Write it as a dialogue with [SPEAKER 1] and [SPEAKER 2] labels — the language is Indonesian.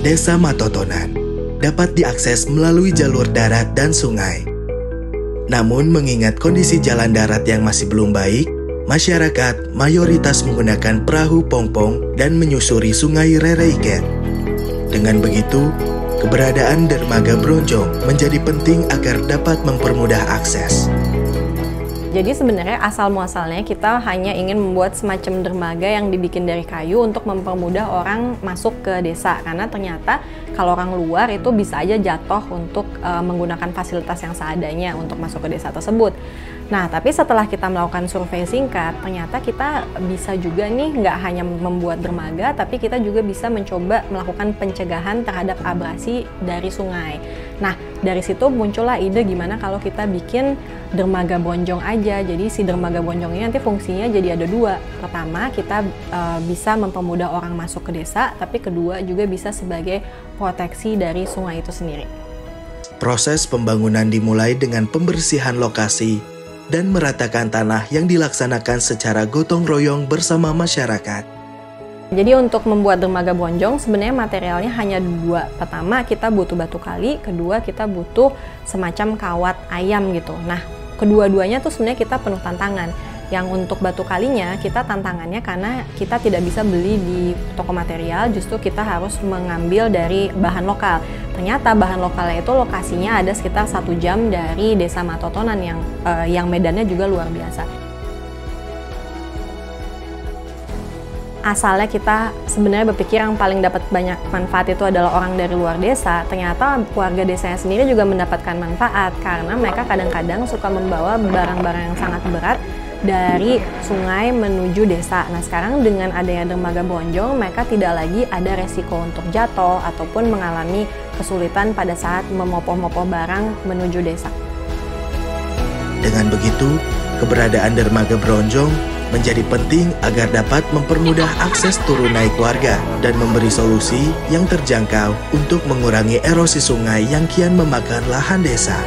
[SPEAKER 1] Desa Matotonan dapat diakses melalui jalur darat dan sungai. Namun mengingat kondisi jalan darat yang masih belum baik, masyarakat mayoritas menggunakan perahu pongpong dan menyusuri sungai Rereiket. Dengan begitu, keberadaan dermaga Bronjong menjadi penting agar dapat mempermudah akses.
[SPEAKER 2] Jadi sebenarnya asal muasalnya kita hanya ingin membuat semacam dermaga yang dibikin dari kayu untuk mempermudah orang masuk ke desa. Karena ternyata kalau orang luar itu bisa aja jatuh untuk menggunakan fasilitas yang seadanya untuk masuk ke desa tersebut. Nah, tapi setelah kita melakukan survei singkat, ternyata kita bisa juga nih nggak hanya membuat dermaga, tapi kita juga bisa mencoba melakukan pencegahan terhadap abrasi dari sungai. Nah, dari situ muncullah ide gimana kalau kita bikin dermaga Bronjong aja. Jadi si dermaga Bronjong ini nanti fungsinya jadi ada dua. Pertama, kita bisa mempermudah orang masuk ke desa, tapi kedua juga bisa sebagai proteksi dari sungai itu sendiri.
[SPEAKER 1] Proses pembangunan dimulai dengan pembersihan lokasi dan meratakan tanah yang dilaksanakan secara gotong royong bersama masyarakat.
[SPEAKER 2] Jadi untuk membuat dermaga Bronjong sebenarnya materialnya hanya dua. Pertama kita butuh batu kali, kedua kita butuh semacam kawat ayam gitu. Nah, kedua-duanya tuh sebenarnya kita penuh tantangan. Yang untuk batu kalinya kita tantangannya karena kita tidak bisa beli di toko material, justru kita harus mengambil dari bahan lokal. Ternyata bahan lokalnya itu lokasinya ada sekitar 1 jam dari Desa Matotonan yang medannya juga luar biasa. Asalnya kita sebenarnya berpikir yang paling dapat banyak manfaat itu adalah orang dari luar desa. Ternyata warga desanya sendiri juga mendapatkan manfaat karena mereka kadang-kadang suka membawa barang-barang yang sangat berat dari sungai menuju desa. Nah, sekarang dengan adanya dermaga Bronjong, mereka tidak lagi ada resiko untuk jatuh ataupun mengalami kesulitan pada saat memopoh-mopoh barang menuju desa.
[SPEAKER 1] Dengan begitu, keberadaan dermaga Bronjong menjadi penting agar dapat mempermudah akses turun naik warga dan memberi solusi yang terjangkau untuk mengurangi erosi sungai yang kian memakan lahan desa.